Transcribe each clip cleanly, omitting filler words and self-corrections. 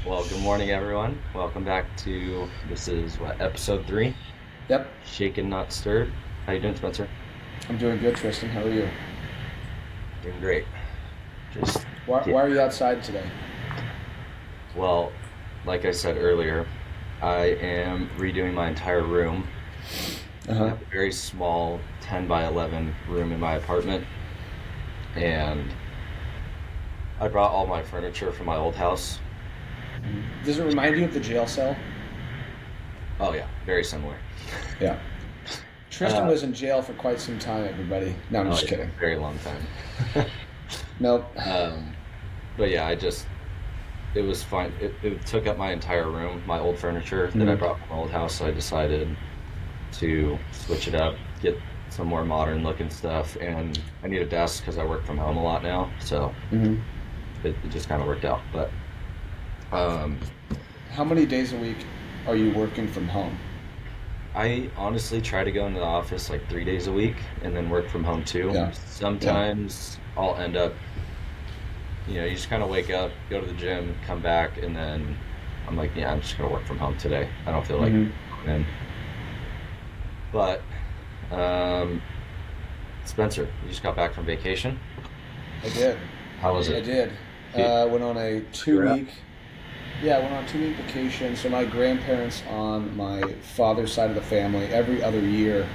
Well, good morning, everyone. Welcome back to this is what episode 3, Yep, Shaken Not Stirred. How you doing, Spencer? I'm doing good, Tristan. How are you? Doing great. Just Why, yeah. why are you outside today? Well, like I said earlier, I am redoing my entire room. Uh I huh. have a very small 10 by 11 room in my apartment, and I brought all my furniture from my old house. Does it remind you of the jail cell? Oh yeah, very similar. Yeah. Tristan Uh, was in jail for quite some time, everybody. No, I'm oh just yeah, kidding. very long time. Nope. um, but yeah, it was fine. It took up my entire room, my old furniture that I Mm-hmm. brought from my old house. So I decided to switch it up, get some more modern looking stuff, and I need a desk because I work from home a lot now. So Mm-hmm. it just kind of worked out. But um, How many days a week are you working from home? I honestly try to go into the office like 3 days a week and then work from home too. Yeah. Yeah. Sometimes I'll end up, you just kind of wake up, go to the gym, come back, and then I'm like, yeah, I'm just gonna work from home today. I don't feel like Mm-hmm. going in. But um, Spencer, you just got back from vacation. I did. How was I it? did. Where Went on a you at? 2 week. Yeah, I went on a 2 week vacation. So my grandparents on my father's side of the family every other year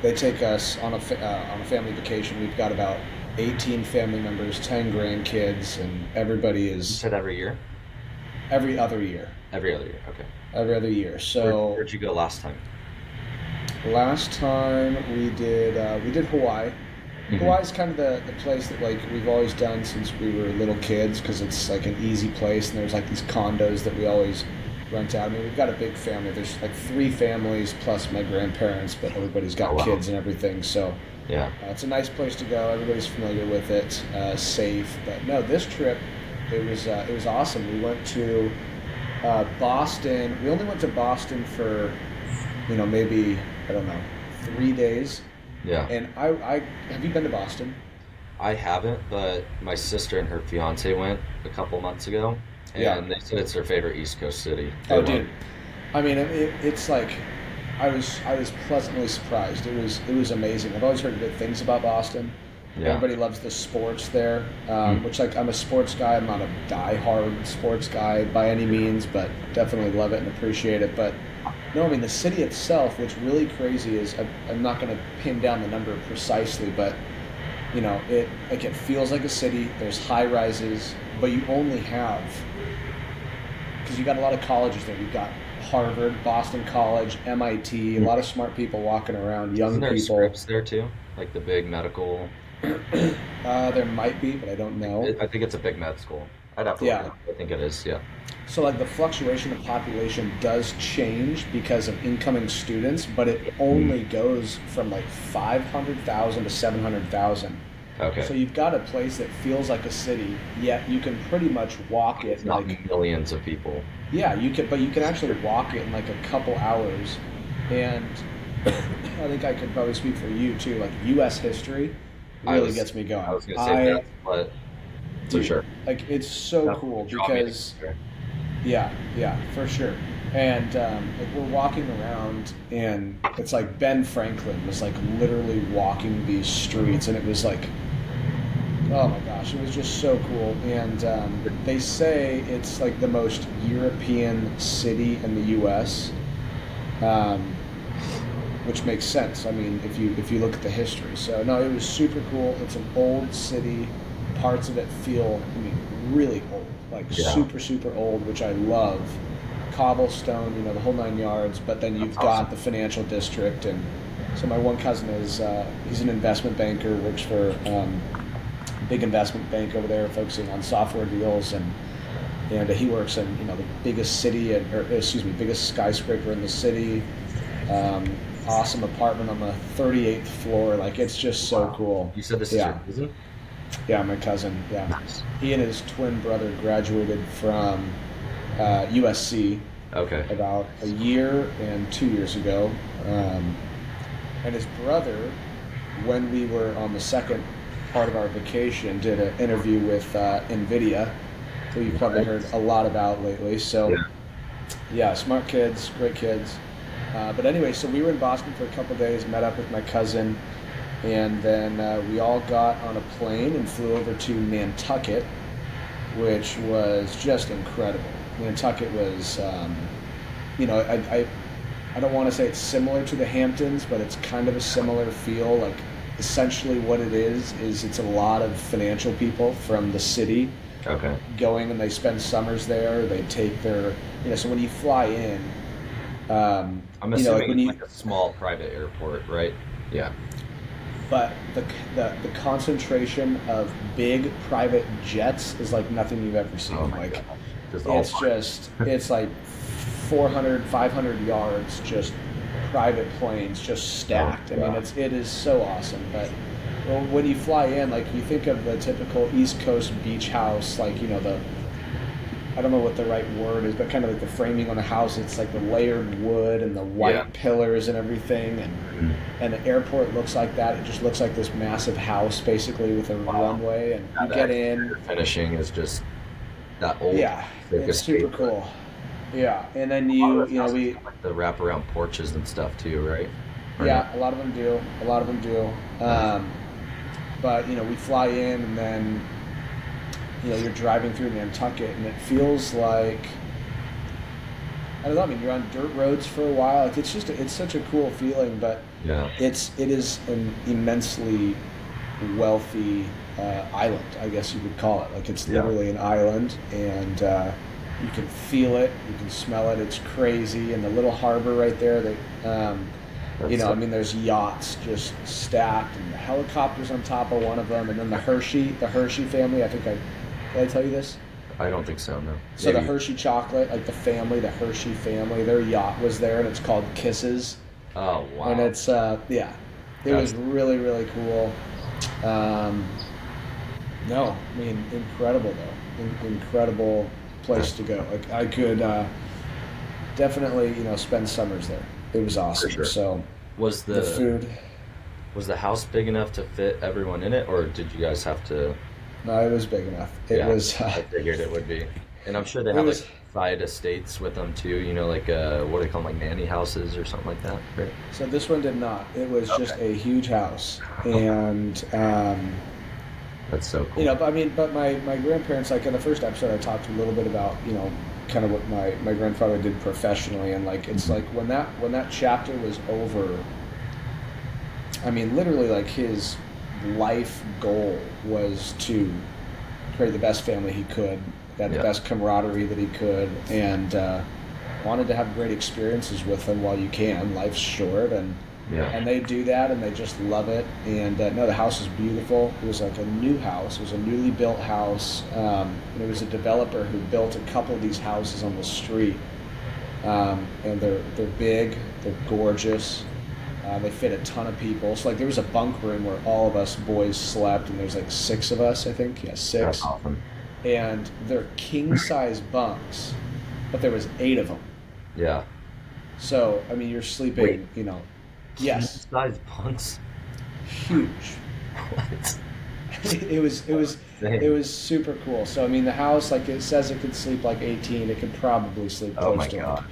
they take us on a family vacation. We've got about 18 family members, 10 grandkids, and everybody You is said every year? every other year. Every other year. Okay. Every other year. So Where'd you go last time? last time we did Hawaii. Hmm. Hawaii's kind of the place that like we've always done since we were little kids because it's like an easy place and there's like these condos that we always rent out. I mean, we've got a big family. There's like three families plus my grandparents, but everybody's Oh got wow. kids and everything. So Yeah. it's a nice place to go. Everybody's familiar with it, safe. But no, this trip it was awesome. We went to Boston. We only went to Boston for maybe I don't know 3 days. Yeah. And I have you been to Boston? I haven't, but my sister and her fiance went a couple months ago, Yeah. and they said it's their favorite East Coast city. They Oh, love dude. I mean, it's like I was pleasantly surprised. It was amazing. I've always heard good things about Boston. it. Yeah. Everybody loves the sports there, Mm. which like I'm a sports guy. I'm not a die-hard sports guy by any means, but definitely love it and appreciate it. But no, I mean the city itself. What's really crazy is I'm not going to pin down the number precisely, but it feels like a city. There's high rises, but you only have because you got a lot of colleges there. You've got Harvard, Boston College, MIT, a Mm. lot of smart people walking around, Isn't young there people. Scripps there too? Like the big medical. There might be, but I don't know. I think it's a big med school. I'd have to look it Yeah. up. I think it is. Yeah. So like the fluctuation of population does change because of incoming students, but it Mm. only goes from like 500,000 to 700,000. So Okay. you've got a place that feels like a city, yet you can pretty much walk It's it not like millions of people. yeah, but you can actually walk it in like a couple hours. And I think I could probably speak for you too. Like U.S. history I really was gets me I going. was gonna say that's what for Dude, sure. like it's so That's cool what draw me to because there. yeah, yeah, for sure. And like we're walking around, and it's like Ben Franklin was like literally walking these streets, and it was like, oh my gosh, it was just so cool. And they say it's like the most European city in the U.S. Um, which makes sense. I mean, if you look at the history. So no, it was super cool. It's an old city. Parts of it feel, I mean, really old, like Yeah. super super old, which I love. Cobblestone, the whole 9 yards. But then That's you've awesome. got the financial district, and so my one cousin is he's an investment banker, works for a big investment bank over there, focusing on software deals, and he works in the biggest city, or excuse me, biggest skyscraper in the city. Um, Awesome apartment on the 38th floor. Like it's just so Wow. cool. You said this is your Yeah, cousin? yeah, my cousin. Yeah, Nice. he and his twin brother graduated from USC Okay. about a year and 2 years ago, um, and his brother, when we were on the second part of our vacation, did an interview with NVIDIA, who you've probably heard a lot about lately. So, Yeah. yeah, smart kids, great kids. But anyway, so we were in Boston for a couple of days, met up with my cousin, and then we all got on a plane and flew over to Nantucket, which was just incredible. Nantucket was, I don't want to say it's similar to the Hamptons, but it's kind of a similar feel. Like essentially what it is it's a lot of financial people from the city Okay. going and they spend summers there. They take their, so when you fly in, I'm like assuming when it's you, like a small private airport, right? Yeah. but the concentration of big private jets is like nothing you've ever seen. Oh my Like god. Just all it's like 400, 500 yards, just private planes just stacked. Oh, I mean, wow. it is so awesome. But well, when you fly in, like you think of the typical East Coast beach house, like the, I don't know what the right word is, but kind of like the framing on the house. It's like the layered wood and the white Yeah. pillars and everything, Mhm. and the airport looks like that. It just looks like this massive house, basically with a Wow. runway, and Yeah, you the get in. exterior finishing is just that old Yeah, like it's super escape. cool. Yeah, and then A lot of those you know houses we have like the wraparound porches and stuff too, right? Or no? yeah, a lot of them do. A lot of them do. Nice. But we fly in, and then you're driving through Nantucket, and it feels like, I don't know. I mean, you're on dirt roads for a while. Like it's such a cool feeling, but Yeah. it is an immensely wealthy island, I guess you could call it. Like it's Yeah. literally an island, and you can feel it, you can smell it. It's crazy, and the little harbor right there. That's I mean, there's yachts just stacked, and the helicopters on top of one of them, and then the Hershey family. Did I tell you this? I don't think so, no. So the Maybe. Hershey chocolate, like the Hershey family, their yacht was there, and it's called Kisses, Oh and wow. it's yeah, it That's was really really cool. Um, no, I mean incredible though, incredible place to go. Like I could definitely spend summers there. It was for awesome. sure. So Was the food, was the house big enough to fit everyone in it, or did you guys have to? no, it was big enough. It Yeah, was I figured it would be. And I'm sure they it have like was. side estates with them too. Like what do they call them, like nanny houses or something like that, right? So this one did not. It was just Okay. a huge house, Okay. and That's so cool. but I mean, but my grandparents, like in the first episode, I talked a little bit about kind of what my grandfather did professionally, and like it's Mhm. like when that chapter was over, I mean, literally, like his life goal was to create the best family he could, had the Yeah. best camaraderie that he could, and wanted to have great experiences with them while you can. Life's short, Yeah. and they do that, and they just love it. And no, the house is beautiful. It was like a new house. It was a newly built house, and it was a developer who built a couple of these houses on the street. And they're big, they're gorgeous. They fit a ton of people. So like there was a bunk room where all of us boys slept, and there's like six of us, I think. Yeah, That's six. awesome. And they're king size bunks, but there was eight of them. Yeah. So I mean, you're Wait. sleeping, yes, Size bunks? huge. What? It Insane. was super cool. So I mean, the house, like it says, it could sleep like 18. It could probably sleep Oh close my to god.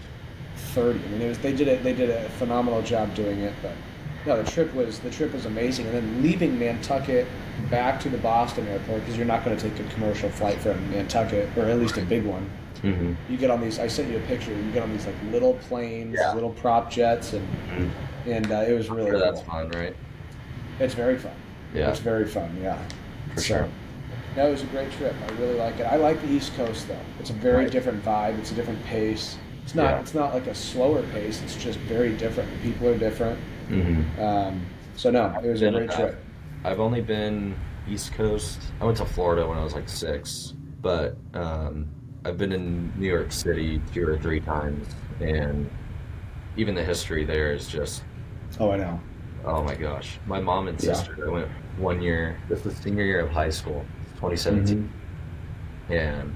30. I mean, they did a phenomenal job doing it. But no, the trip was amazing. And then leaving Nantucket back to the Boston airport, because you're not going to take a commercial flight from Nantucket, or at least a big one. Hmm. You get on these. I sent you a picture. You get on these like little planes, Yeah. little prop jets, and Hmm. it was I'm really sure that's cool. fun, right? It's very fun. Yeah, It's very fun. Yeah. for So, sure. no, it was a great trip. I really like it. I like the East Coast though. It's a very Right. different vibe. It's a different pace. Yeah. It's not like a slower pace. It's just very different. The people are different. Hmm. So no, it was a great trip. I've only been East Coast. I went to Florida when I was like 6, but I've been in New York City 2 or 3 times, and even the history there is just, Oh, I know. oh my gosh. My mom and Yeah. sister, I went one year. This was senior year of high school, 2017, and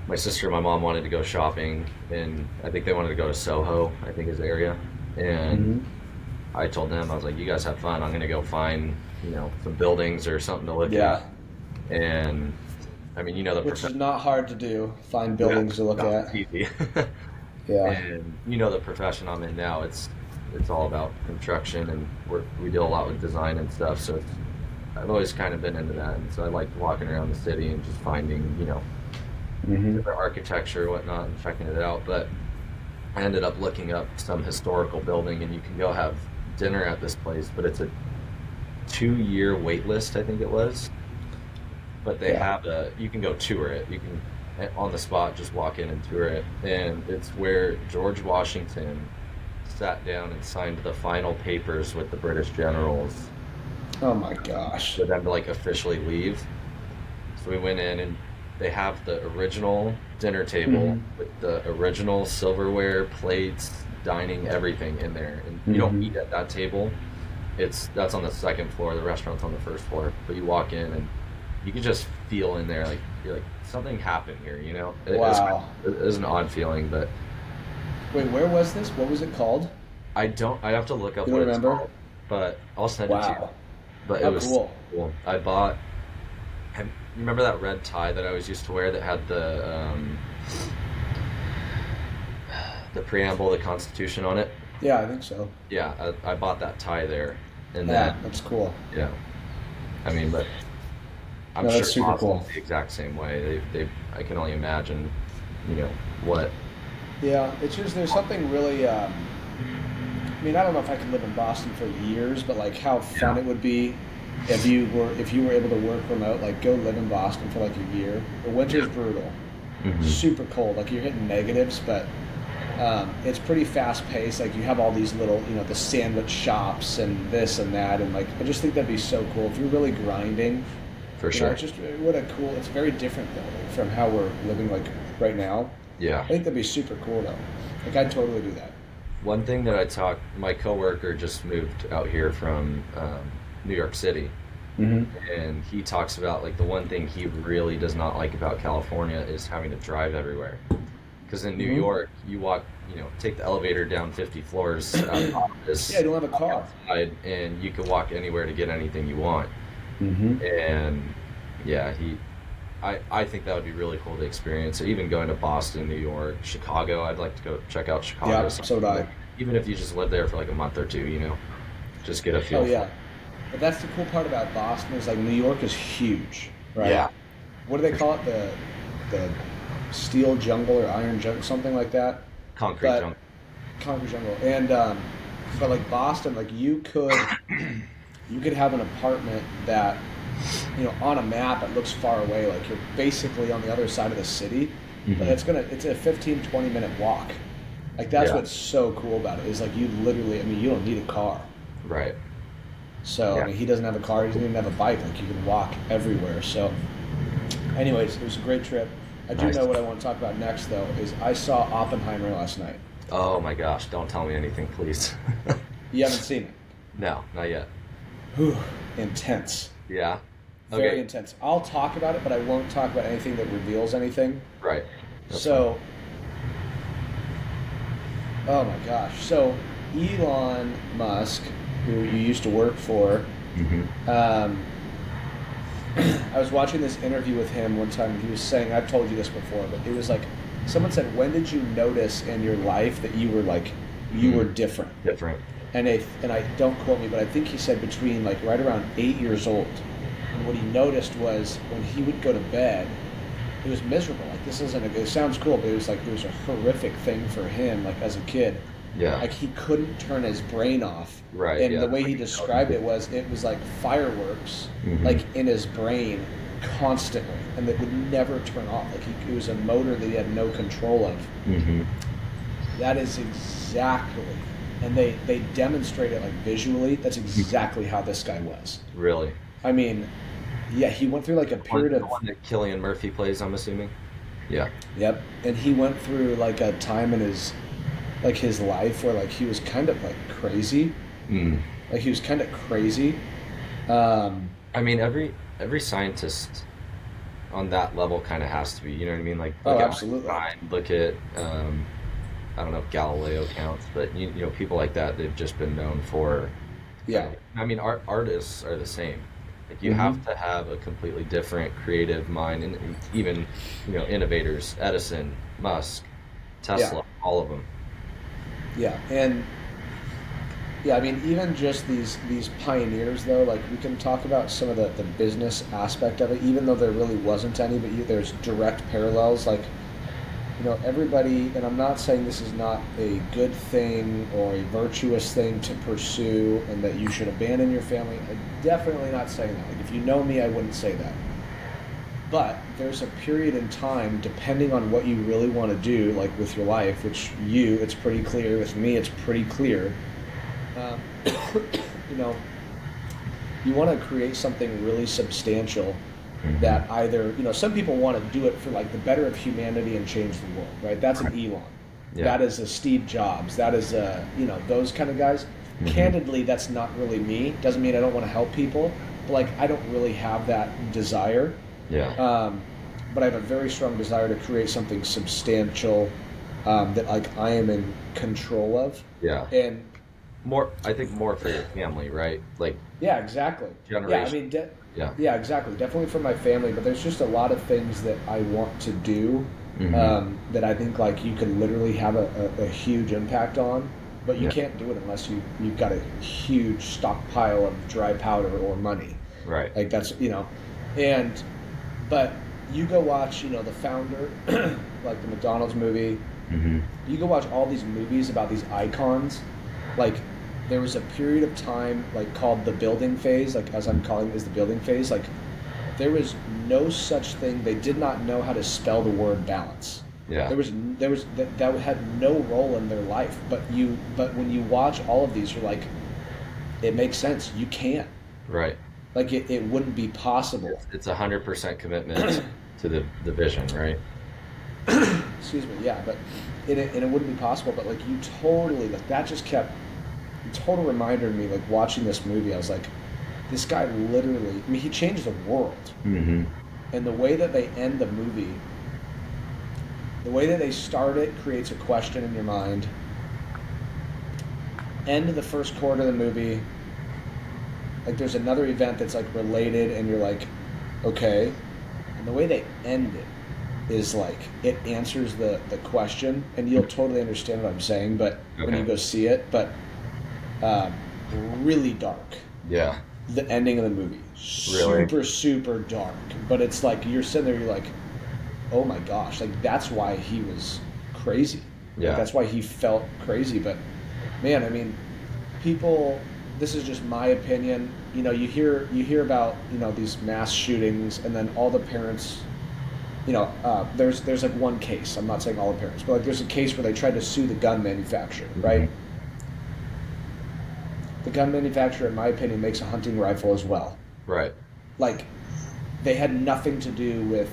my sister and my mom wanted to go shopping, and I think they wanted to go to Soho, I think is the area, and Hmm. I told them, I was like, you guys have fun. I'm gonna go find some buildings or something to look Yeah. at. And I mean, the Which is profession. not hard to do. Find Yeah, buildings to look no, at. it's easy. Yeah. And the profession I'm in now, it's all about construction, and we deal a lot with design and stuff. So I've always kind of been into that, and so I like walking around the city and just finding Hmm. different architecture, whatnot, and checking it out. But I ended up looking up some historical building, and you can go have dinner at this place, but it's a 2-year wait list, I think it was. But they Yeah. have you can go tour it. You can on the spot just walk in and tour it, and it's where George Washington sat down and signed the final papers with the British generals Oh my gosh. for them to like officially leave. So we went in, and they have the original dinner table Hmm. with the original silverware, plates, dining, everything in there. And you don't Hmm. eat at that table. That's on the second floor. The restaurant's on the first floor. But you walk in, and you can just feel in there like you're like something happened here. Wow. It was an odd feeling, but Wait, where was this? What was it called? I don't. I have to look up You what don't it's remember? called, but I'll send it to you. Wow. But it How was cool. cool. I bought. You remember that red tie that I always used to wear that had the preamble, the Constitution on it? Yeah, I think so. Yeah, I bought that tie there, and Yeah, then that's cool. yeah, I mean, but I'm No, sure that's super Boston's cool. the exact same way. I can only imagine, you know, what. Yeah, it's just there's something really. I mean, I don't know if I could live in Boston for years, but like how fun Yeah. it would be if you were able to work remote. Like go live in Boston for like a year. The winter's Yeah. brutal, Hmm. super cold. Like you're hitting negatives, but it's pretty fast paced. Like you have all these little, the sandwich shops and this and that, and like I just think that'd be so cool if you're really grinding. For It's sure. just what a cool. It's very different though from how we're living like right now. Yeah. I think that'd be super cool though. Like I'd totally do that. One thing that my coworker just moved out here from New York City, Hmm. and he talks about like the one thing he really does not like about California is having to drive everywhere. Because in New Hmm. York, you walk, take the elevator down 50 floors out of the Yeah, I office, don't have a walk car. outside, and you can walk anywhere to get anything you want. Hmm. And yeah, I think that would be really cool to experience. So even going to Boston, New York, Chicago, I'd like to go check out Chicago. Yeah, so would I. Even if you just live there for like a month or two, just get a Oh feel for yeah, it. but that's the cool part about Boston is like New York is huge, right? Yeah, What do they for call sure. it? The steel jungle or iron jungle, something like that. Concrete But jungle. concrete jungle, and but like Boston, like you could have an apartment that on a map it looks far away, like you're basically on the other side of the city, but Hmm. it's a 15-20 minute walk. Like that's Yeah, what's so cool about it is like you literally, I mean, you don't need a car. right. So I Yeah, mean, he doesn't have a car. He doesn't even have a bike. Like you can walk everywhere. So, anyways, it was a great trip. I do nice. know what I want to talk about next, though. Is I saw Oppenheimer last night. Oh my gosh, don't tell me anything, please. You haven't seen it? No, not yet. Whew, intense. Yeah. Very Okay. intense. I'll talk about it, but I won't talk about anything that reveals anything. Right. That's fine. So, oh my gosh. So, Elon Musk, who you used to work for, Hmm. um, I was watching this interview with him one time. He was saying, I've told you this before, but it was like, someone said, when did you notice in your life that you were like, you were Mm, different? different. And I don't quote me, but I think he said between like right around 8 years old. And what he noticed was when he would go to bed, it was miserable. Like this isn't, it sounds cool, but it was a horrific thing for him, like as a kid. Yeah. Like he couldn't turn his brain off. Right. And Yeah. the way he Like described it was like fireworks, hmm. like in his brain constantly, and that would never turn off. Like it was a motor that he had no control of. Hmm. That is exactly, and they demonstrate it like visually. That's exactly how this guy was. Really. I mean, yeah, he went through like a period The of, one that Killian Murphy plays, I'm assuming. Yeah. yep, and he went through like a time in his life where like he was kind of like crazy. Mm. Like he was kind of crazy. Um, I mean, every scientist on that level kind of has to be. You know what I mean? Like, oh, look at absolutely. Einstein, look at I don't know if Galileo counts, but people like that. They've just been known for Yeah. I mean, artists are the same. Like you Hmm. have to have a completely different creative mind, and even innovators, Edison, Musk, Yeah. Tesla, all of them. Yeah. And yeah, I mean, even just these pioneers, though, like we can talk about some of the business aspect of it, even though there really wasn't any, but there's direct parallels. Like, everybody, and I'm not saying this is not a good thing or a virtuous thing to pursue and that you should abandon your family. I'm definitely not saying that. Like, if you know me, I wouldn't say that. But there's a period in time, depending on what you really want to do, like with your life, which it's pretty clear. With me, it's pretty clear. Um, you know, you want to create something really substantial Hmm. that either, some people want to do it for like the better of humanity and change the world, right? That's an Right. Elon. Yeah. That is a Steve Jobs. That is those kind of guys. Hmm. Candidly, that's not really me. Doesn't mean I don't want to help people, but like I don't really have that desire. Yeah. Um, but I have a very strong desire to create something substantial that like I am in control of, Yeah. and I think more for your family, right? Like yeah, exactly. Yeah, I generation. mean, Yeah. yeah, exactly. Definitely for my family, but there's just a lot of things that I want to do Hmm. that I think like you can literally have a huge impact on, but you Yeah. can't do it unless you've got a huge stockpile of dry powder or money. Right. Like that's and but you go watch the founder, like the McDonald's movie, Hmm. you go watch all these movies about these icons. Like there was a period of time like called the building phase, like as I'm calling it is the building phase. Like there was no such thing. They did not know how to spell the word balance. Yeah. That had no role in their life. But when you watch all of these, you're like, it makes sense. You can't. Right. Like it wouldn't be possible. It's 100% commitment to the vision, right? Excuse me. Yeah, but it wouldn't be possible. But like you totally like that just kept a total reminder to me, like watching this movie, I was like, this guy literally, I mean, he changed the world. Hmm. And the way that they end the movie, the way that they start it creates a question in your mind. End of the first quarter of the movie, like there's another event that's like related, and you're like, okay. And the way they end it is like, it answers the question, and you'll totally understand what I'm saying, but when you Okay. go see it, but um, really dark. Yeah. The ending of the movie Really. super super dark, but it's like you're sitting there, you're like, oh my gosh, like that's why he was crazy, like Yeah. that's why he felt crazy. But man, I mean, people, this is just my opinion, you hear about these mass shootings, and then all the parents, there's like one case, I'm not saying all the parents, but like there's a case where they tried to sue the gun manufacturer, Hmm. right? The gun manufacturer, in my opinion, makes a hunting rifle as well. Right. Like they had nothing to do with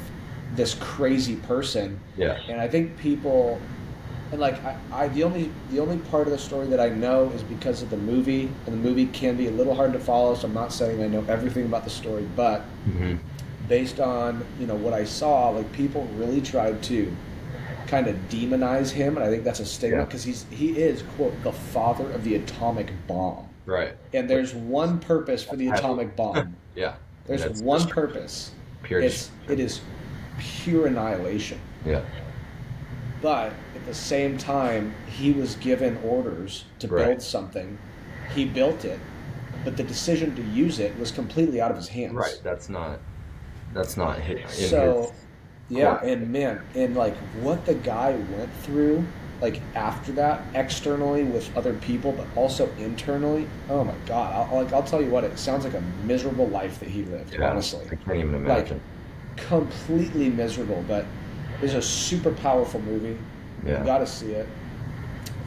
this crazy person. Yeah. And I think people, and like I the only part of the story that I know is because of the movie, and the movie can be a little hard to follow, so I'm not saying I know everything about the story, but Hmm. based on what I saw, like people really tried to kind of demonize him, and I think that's a stigma, Yeah. because he is, quote, the father of the atomic bomb. Right. And Which there's one purpose for that's the heavy. atomic bomb. Yeah. And There's it's one destruction, purpose. pure It destruction. is pure annihilation. Yeah. But at the same time, he was given orders to Right. build something. He built it, but the decision to use it was completely out of his Right. hands. That's not in So, his yeah, court. and man, and like what the guy went through, like after that, externally with other people, but also internally. Oh my God! I'll tell you what. It sounds like a miserable life that he lived. Yeah. Honestly, I can't even like imagine. completely miserable. But it's a super powerful movie. You Yeah. got to see it.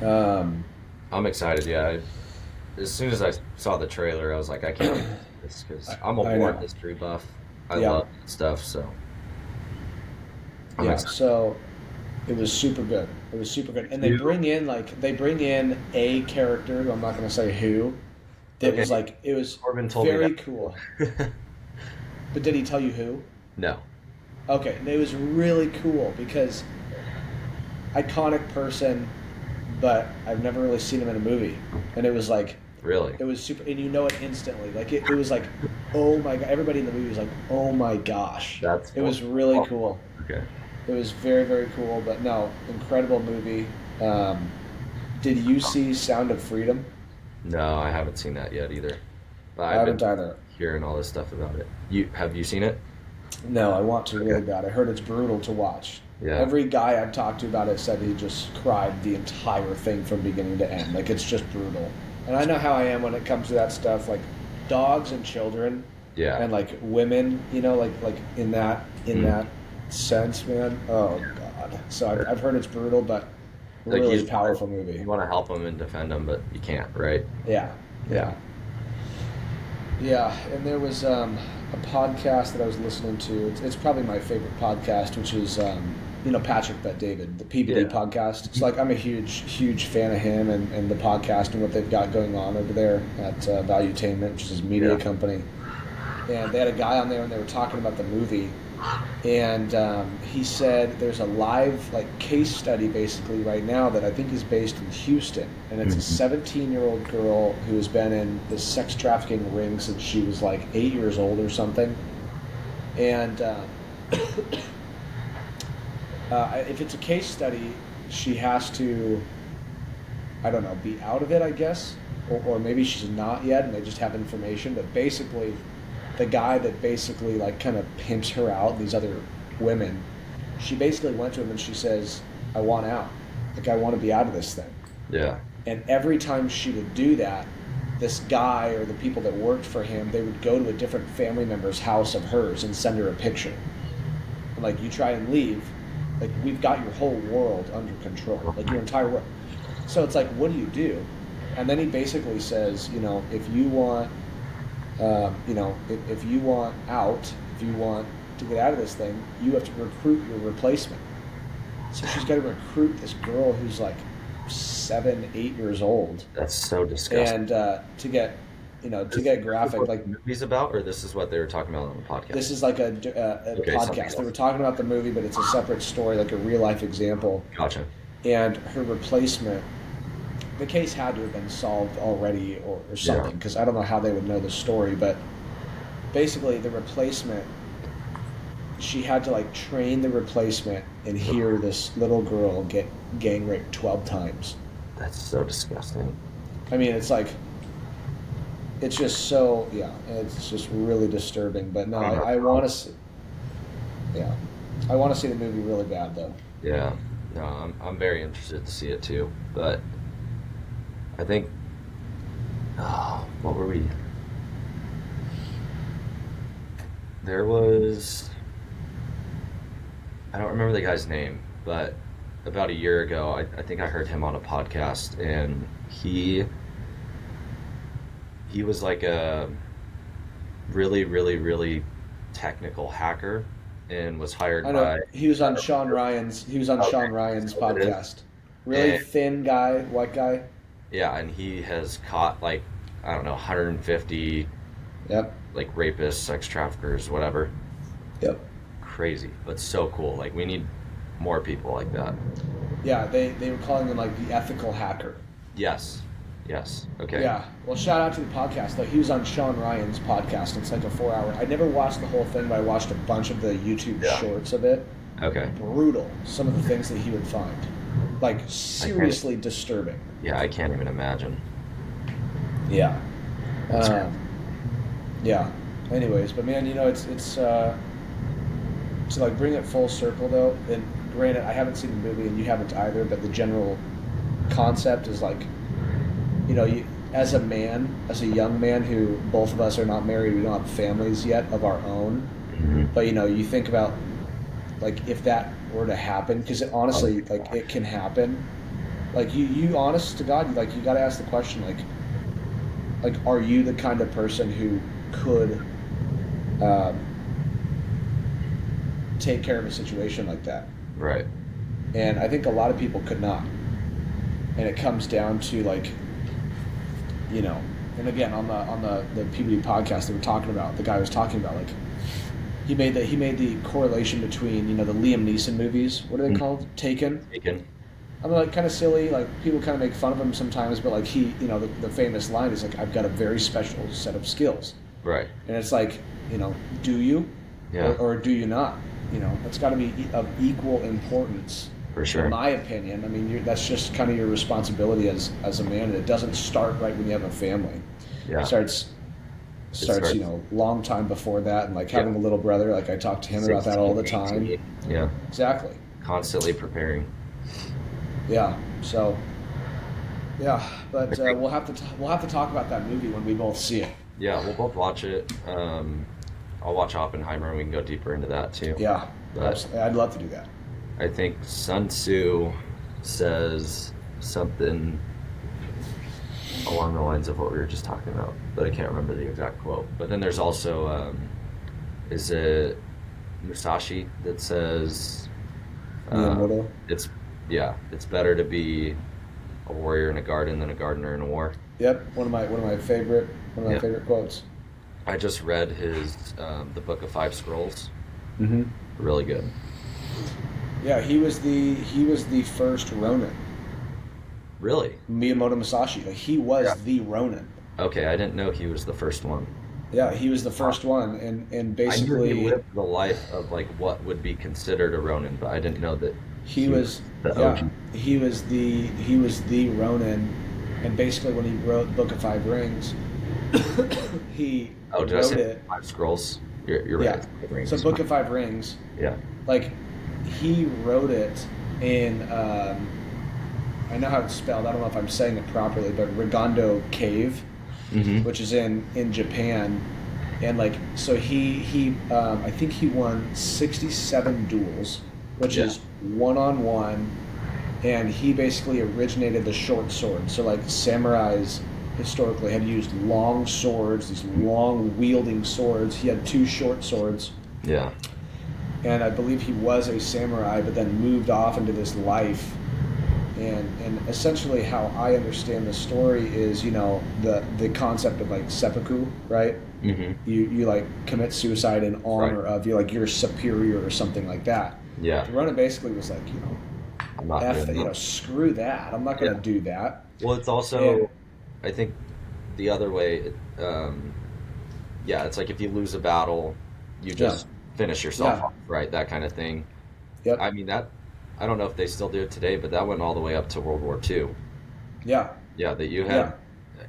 Um, I'm excited. Yeah. As soon as I saw the trailer, I was like, I can't wait to see this because I'm a I war know. history buff. I Yeah, love that stuff. So I'm yeah. excited. So it was super good. It was super good, and You they bring in a character who I'm not going to say who. That okay? was like it was Corbin told me that very cool. before. But did he tell you who? No. Okay, and it was really cool because iconic person, but I've never really seen him in a movie, and it was like Really? It was super, and you know it instantly. Like it was like, oh my god! Everybody in the movie was like, oh my gosh! That's It fun. was really Oh, cool. okay. It was very very cool. But no, incredible movie. Um, did you see Sound of Freedom? No, I haven't seen that yet either. But I I've been haven't either. hearing all this stuff about it. You seen it? No, I want to Okay. really bad. I heard it's brutal to watch. Yeah. Every guy I've talked to about it said he just cried the entire thing from beginning to end. Like it's just brutal. And I know how I am when it comes to that stuff, like dogs and children, Yeah. and like women. You know, like in Mm. that sense, man. Oh god. So I've heard it's brutal, but Like really powerful movie. you want to help them and defend them, but you can't, right? Yeah, Yeah. yeah. Yeah, and there was a podcast that I was listening to. It's probably my favorite podcast, which is Patrick Bet David, the PBD Yeah. podcast. It's like I'm a huge fan of him and the podcast and what they've got going on over there at Valuetainment, which is his media Yeah. company. And they had a guy on there, and they were talking about the movie. And he said there's a live like case study basically right now that I think is based in Houston, and it's a Mhm. 17-year-old girl who has been in this sex trafficking ring since she was like 8 years old or something. And if it's a case study, she has to, I don't know, be out of it, I guess, or maybe she's not yet, and they just have information. But basically, the guy that basically like kind of pimps her out, these other women, she basically went to him and she says, "I want out. Like I want to be out of this thing." Yeah. And every time she would do that, this guy or the people that worked for him, they would go to a different family member's house of hers and send her a picture. And like, you try and leave, like we've got your whole world under control, like your entire world. So it's like, what do you do? And then he basically says, if you want, if you want out, if you want to get out of this thing, you have to recruit your replacement. So she's got to recruit this girl who's like 7, 8 years old, That's so disgusting. and to get, This is graphic, what like the movie's about, or this is what they were talking about on the podcast? this is like a Okay, something podcast. They were else. talking about the movie, but it's a separate story, like a real life example. Gotcha. And her replacement, the case had to have been solved already or something, because I don't know how they would know the story, but basically the replacement, she had to like train the replacement and hear this little girl get gang raped 12 times. That's so disgusting. I mean, it's like, it's just so, yeah, it's just really disturbing. But no, I want to see, yeah, I want to see the movie really bad though. Yeah. No, I'm very interested to see it too. But I think, oh, what were we? There was, I don't remember the guy's name, but about a year ago, I think I heard him on a podcast, and he was like a really, really, really technical hacker, and was hired I by know he was on Sean Ryan's. He was on okay, Sean Ryan's that's what it is. podcast. Really And thin guy, white guy. yeah, and he has caught like I don't know 150 Yep. like rapists, sex traffickers, whatever. Yep. Crazy, but so cool. Like we need more people like that. Yeah, they were calling him like the ethical hacker. Yes, yes. Okay. Yeah. Well, shout out to the podcast. Like he was on Sean Ryan's podcast. It's like a 4 hour. I never watched the whole thing, but I watched a bunch of the YouTube Yeah. shorts of it. Okay. Brutal. Some of the things that he would find, like I can't. seriously disturbing. Yeah, I can't even imagine. Yeah. That's Um, yeah. Anyways, but man, to like bring it full circle though. And granted, I haven't seen the movie, and you haven't either. But the general concept is like, as a man, as a young man who both of us are not married, we don't have families yet of our own. Mhm. But you think about like if that were to happen, because it Oh honestly my like gosh. it can happen. Like you honest to God, you got to ask the question like are you the kind of person who could um, take care of a situation like that? Right. And I think a lot of people could not. And it comes down to like, and again on the PBD podcast they were talking about, the guy was talking about like he made the correlation between the Liam Neeson movies. What are they Mm. called? Taken. Taken. I mean, like kind of silly. Like people kind of make fun of him sometimes, but like he, the famous line is like, "I've got a very special set of skills," Right. and it's like, do you, Yeah. or do you not? It's got to be of equal importance, For in sure. my opinion. I mean, that's just kind of your responsibility as a man. And it doesn't start right when you have a family. It Yeah. It starts, starts. long time before that, and like Yeah. having a little brother. Like I talk to him about that all 16, the time. 18. Yeah. Exactly. Constantly preparing. Yeah. So yeah, but I think, we'll have to talk about that movie when we both see it. yeah, we'll both watch it. I'll watch Oppenheimer and we can go deeper into that too. Yeah, But absolutely. I'd love to do that. I think Sun Tzu says something along the lines of what we were just talking about, but I can't remember the exact quote. But then there's also, is it Musashi that says, uh, Miyamoto. it's, yeah, it's better to be a warrior in a garden than a gardener in a war. Yep, one of my Yeah. favorite quotes. I just read his, the Book of Five Scrolls. Mm-hmm. Really good. Yeah, he was the first Ronin. Really? Miyamoto Musashi. Like he was Yeah. the Ronin. Okay, I didn't know he was the first one. Yeah, he was the Wow. first one, and I knew he basically lived the life of like what would be considered a Ronin, but I didn't know that he he was was the yeah OG. he was the Ronin, and basically when he wrote Book of Five Rings, he Oh, did I wrote say it. Five Scrolls? You're right. Yeah, It's Five Rings. so Book of Five Rings, Yeah. like he wrote it in I know how it's spelled. I don't know if I'm saying it properly, but Rigondo Cave, Mm-hmm. which is in Japan, and like so he I think he won 67 duels, which Yeah. is one on one, and he basically originated the short sword. So like samurais historically had used long swords, these long wielding swords. He had two short swords, Yeah. and I believe he was a samurai, but then moved off into this life. And essentially, how I understand the story is, the concept of like seppuku, right? Mm-hmm. You like commit suicide in Right. honor of you're superior or something like that. Yeah. The Ronin basically was like, I'm not F, doing that. screw that. I'm not Yeah. gonna do that. Well, it's And also, I think, the other way. Yeah, it's like if you lose a battle, you yeah, just finish yourself yeah, off, right? That kind of thing. yep, I mean that. I don't know if they still do it today, but that went all the way up to World War II. yeah, Yeah, that you yeah. had.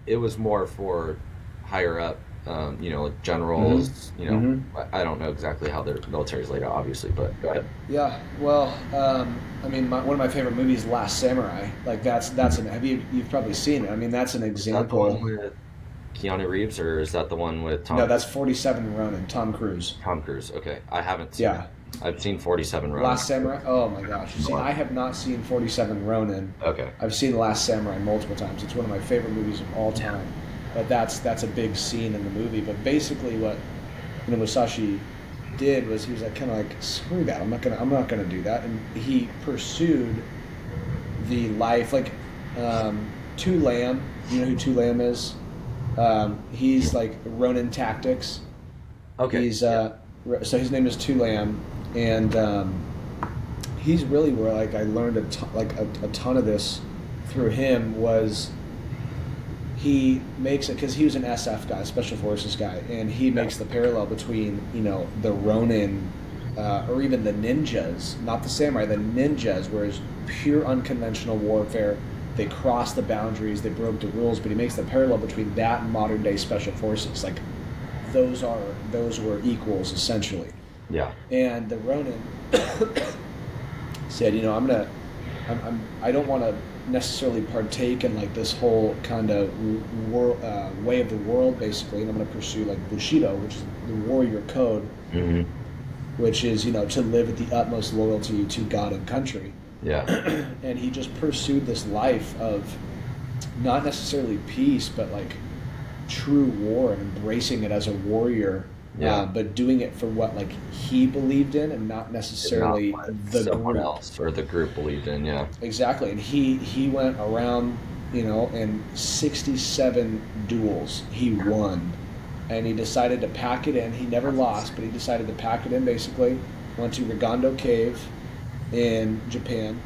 It was more for higher up, like Mm-hmm. generals. Mm-hmm. I don't know exactly how their military's laid out, obviously, but go ahead. Yeah. Well, I mean, one of my favorite movies, Last Samurai. Like that's an. You've probably seen it. I mean, that's an Is that the one example. with Keanu Reeves, or is that the one with No, that's 47 Ronin, Tom Cruise. Tom Cruise? Okay, I haven't seen it. Yeah. I've seen 47 Ronin. Last Samurai. Oh my gosh. See, I have not seen 47 Ronin. Okay. I've seen Last Samurai multiple times. It's one of my favorite movies of all Yeah. time. But that's a big scene in the movie. But basically, what Musashi did was he was like kind of like screw that. I'm not gonna do that. And he pursued the life like Tu Lam. You know who Tu Lam is? He's like Ronin Tactics. Okay. He's Yeah. so his name is Tu Lam, and he's really where like I learned a ton of this through him was he makes it because he was an SF guy, special forces guy, and he Yeah. makes the parallel between the Ronin or even the ninjas, not the samurai, the ninjas, where it's pure unconventional warfare. They crossed the boundaries, they broke the rules, but he makes the parallel between that and modern day special forces. Like those were equals essentially. Yeah. And the Ronin said, I don't want to necessarily partake in like this whole kind of way of the world, basically, and I'm going to pursue like Bushido, which is the warrior code, Hmm. which is to live with the utmost loyalty to God and country. Yeah. And he just pursued this life of not necessarily peace, but like true war and embracing it as a warrior, Yeah. but doing it for what like he believed in and not And not necessarily what the someone group. else or the group believed in. Yeah. Exactly. And he went around, in 67 duels he won, and he decided to pack it in. He never lost, but he decided to pack it in. Basically, went to Rigondo Cave in Japan,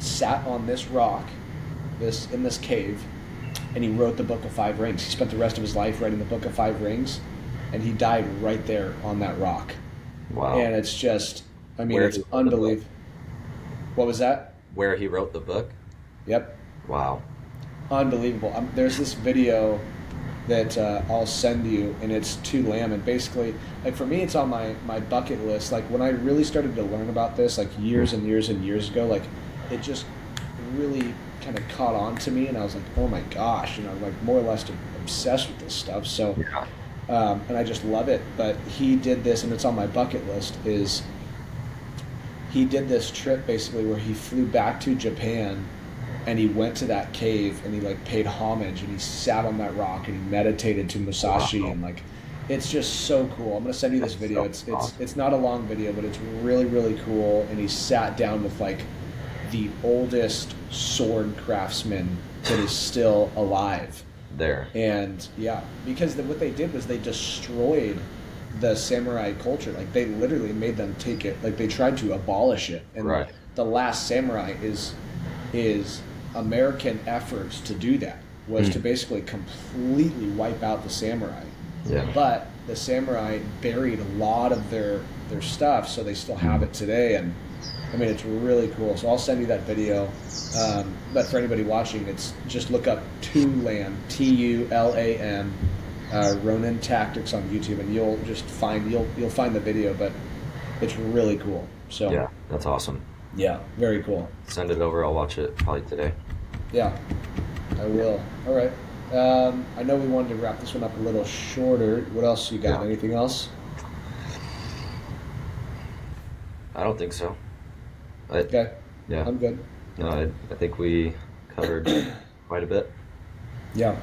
sat on this rock, in this cave, and he wrote the Book of Five Rings. He spent the rest of his life writing the Book of Five Rings, and he died right there on that rock. Wow. And it's just, I mean, Where it's he wrote the book? unbelievable. What was that? Where he wrote the book? Yep. Wow. Unbelievable. There's this video that I'll send you, and it's to lamb. And basically, like for me, it's on my bucket list. Like when I really started to learn about this, like years and years and years ago, like it just really kind of caught on to me, and I was like, oh my gosh, you know, like more or less obsessed with this stuff. So, Yeah. and I just love it. But he did this, and it's on my bucket list. Is he did this trip basically where he flew back to Japan, and he went to that cave, and he like paid homage, and he sat on that rock, and he meditated to Musashi, Wow. and like, it's just so cool. I'm gonna send you this That's video. so awesome. It's not a long video, but it's really really cool. And he sat down with like the oldest sword craftsman that is still alive. There. And yeah, because what they did was they destroyed the samurai culture. Like they literally made them take it. Like they tried to abolish it. And Right. the Last Samurai is American efforts to do that. Was to basically completely wipe out the samurai. Yeah. But the samurai buried a lot of their stuff, so they still have it today. And I mean, it's really cool. So I'll send you that video. But for anybody watching, it's just look up Tulam, Tulam, Ronin Tactics on YouTube, and you'll find the video. But it's really cool. So Yeah, that's awesome. yeah, very cool. Send it over. I'll watch it probably today. Yeah, I will. All right. I know we wanted to wrap this one up a little shorter. What else you got? Yeah. Anything else? I don't think so. Okay. Yeah. I'm good. No, I think we covered quite a bit. Yeah.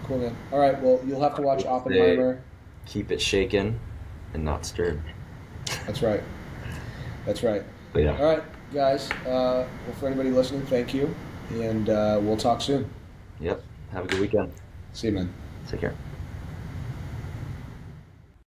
Cool, man. All right. Well, you'll have to watch Oppenheimer. Keep it shaken and not stirred. That's right. That's right. But yeah. All right, guys. Well, for anybody listening, thank you, and we'll talk soon. Yep. Have a good weekend. See you, man. Take care.